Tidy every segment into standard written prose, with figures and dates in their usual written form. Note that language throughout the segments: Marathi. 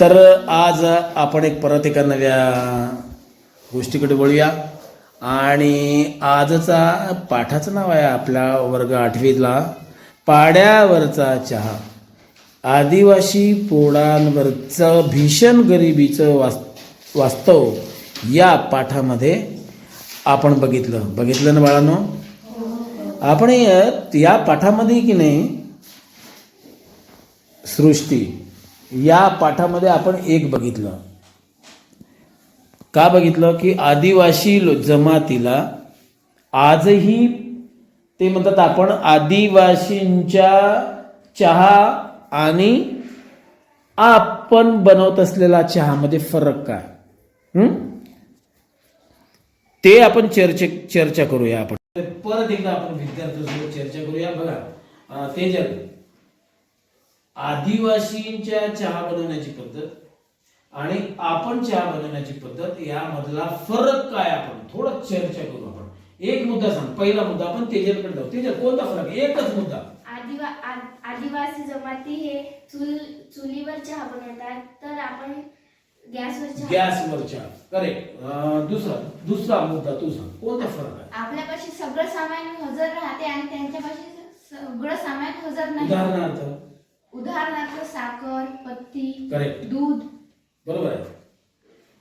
तर आज आपण परत एका नव्या गोष्टीकडे वळूया आणि आजचा पाठाचं नाव आहे आपल्या वर्ग 8वीला पाड्यावरचा चहा. आदिवासी पोळांवरचं भीषण गरिबीचं वास्तव या पाठामध्ये आपण बघितलं ना बाळांनो. आपण या पाठामध्ये की नाही सृष्टी या पाठामध्ये आपण एक बघितलं. का बघितलं की आदिवासी जमातीला आजही ते म्हणतात आपण आदिवासींच्या चहा आणि आपण बनवत असलेला चहामध्ये फरक काय ते आपण चर्चा करूया. आपण परत एकदा आपण विद्यार्थ्यांसोबत चर्चा करूया. बघा तेजल, आदिवासींच्या चहा बनवण्याची पद्धत आणि आपण चहा बनवण्याची पद्धत यामधला फरक काय आपण थोडं चर्चा करू. आपण एक मुद्दा सांग. पहिला मुद्दा आपण तेजलकडे जाऊ. तेजल, कोणता फरक? एकच मुद्दा. आदिवासी जमाती हे चुलीवर चहा बनवतात, तर आपण गॅसवर चहा. करेक्ट. दुसरा मुद्दा तू सांग, कोणता फरक आहे? आपल्यापाशी सगळं सामान हजर राहते आणि त्यांच्यापाशी सगळं सामान हजर नाही. उदाहरणार्थ साखर, पत्ती, करेक्ट, दूध. बरोबर आहे,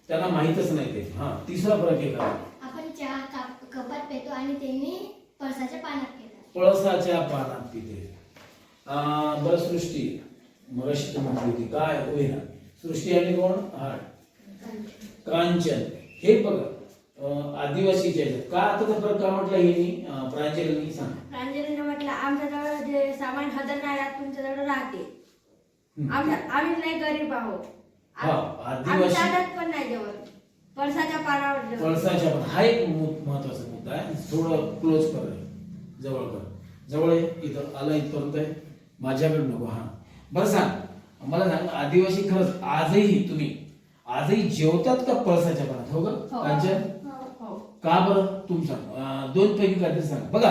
त्यांना माहीतच नाही ते. तिसरा फरक आहे का? आपण चहा कपात पितो आणि त्यांनी पळसाच्या पाण्यात पितात. पळसाच्या पानात पिते. बरं सृष्टी, मगाशी तू म्हटली होती काय होईना सृष्टी आणि कोण? कांचन. हे बघा आदिवासीच्या का आता फरक का म्हटलं हे प्रांजलींनी सांग. प्रांजलीने म्हटलं आमच्याजवळ जे सामान हजर नाही राहत तुमच्याजवळ राहते. आम्ही नाही गरीब आहोत. आम्ही ताटात पण नाही जेवत, पळसाच्या पानावर जेवतो. पळसाच्या पान हा एक महत्वाचा मुद्दा आहे. थोडं क्लोज कर, जवळ आहे. इथं आला इथपर्यंत आहे, माझ्याकडे नको. बरं सांग, मला सांग, आदिवासी खरंच आजही आजही जेवतात का पळसाच्या पानात? हो का कांचन? का बरं तुम सांग. दोन पैकी काहीतरी सांग. बघा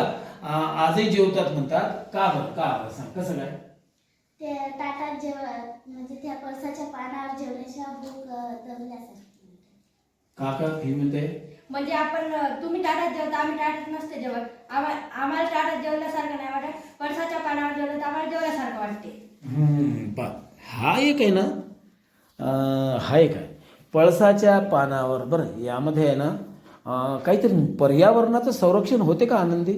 आजही जेवतात म्हणतात, का बरं सांग कसं काय? ते ताटात म्हणजे त्या पळसाच्या पानावर जेवल्याशिवाय भूक दबल्यासारखी. काका हे म्हणते म्हणजे आपण तुम्ही ताटात जेवता, आम्ही ताटात नसते जेवत. आम्हाला ताटात जेवल्यासारखं नाही वाटत, पळसाच्या पानावर जेवलं तर आम्हाला जेवल्यासारखं वाटते. हा एक आहे ना. हा एक आहे पळसाच्या पानावर. बरं यामध्ये आहे ना काहीतरी पर्यावरणाचं संरक्षण होते का आनंदी?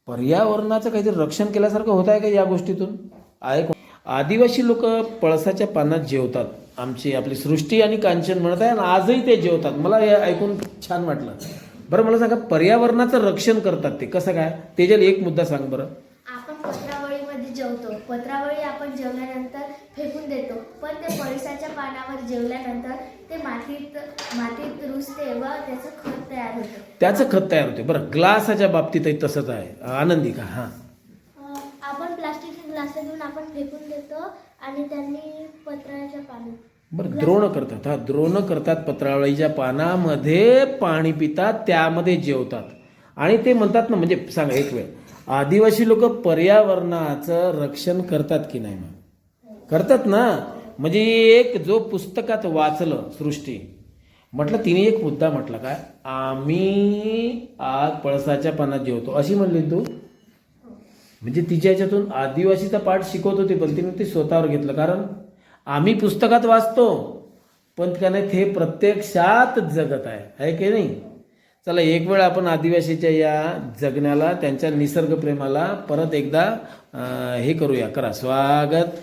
पर्यावरणाचं काहीतरी रक्षण केल्यासारखं होत आहे का या गोष्टीतून? आहे. आदिवासी लोक पळसाच्या पानात जेवतात. आपली सृष्टी आणि कांचन म्हणत आहे आणि आजही ते जेवतात. मला हे ऐकून छान वाटलं. बरं मला सांगा, पर्यावरणाचं रक्षण करतात ते कसं काय? तेजल एक मुद्दा सांग बरं. आपण पत्रावळीमध्ये जेवतो. पत्रावळी आपण जेवल्यानंतर फेकून देतो, पण ते पळसाच्या पानावर जेवल्यानंतर ते मातीत रुजते व त्याचं खत तयार होते. बरं ग्लासाच्या बाबतीतही तसंच आहे. आनंदी का? आपण प्लास्टिकचे ग्लास घेऊन आपण फेकून देतो आणि त्यांनी पत्राच्या पानात. बरं द्रोण करतात. पत्रावळीच्या पानामध्ये पाणी पितात, त्यामध्ये जेवतात आणि ते म्हणतात ना, म्हणजे सांगा एक वेळ, आदिवासी लोक पर्यावरणाचं रक्षण करतात की नाही? करतात ना. म्हणजे एक जो पुस्तकात वाचलं सृष्टी म्हटलं, तिने एक मुद्दा म्हटला काय, आम्ही आज पळसाच्या पानात जेवतो अशी म्हणली तू. म्हणजे तिच्या ह्याच्यातून आदिवासीचा पाठ शिकवत होती, पण तिने ते स्वतःवर घेतलं. कारण आम्ही पुस्तकात वाचतो पण त्याने ते प्रत्यक्षात जगत आहे की नाही? चला एक वेळ आपण आदिवासीच्या या जगण्याला, त्यांच्या निसर्गप्रेमाला परत एकदा हे करूया. करा स्वागत.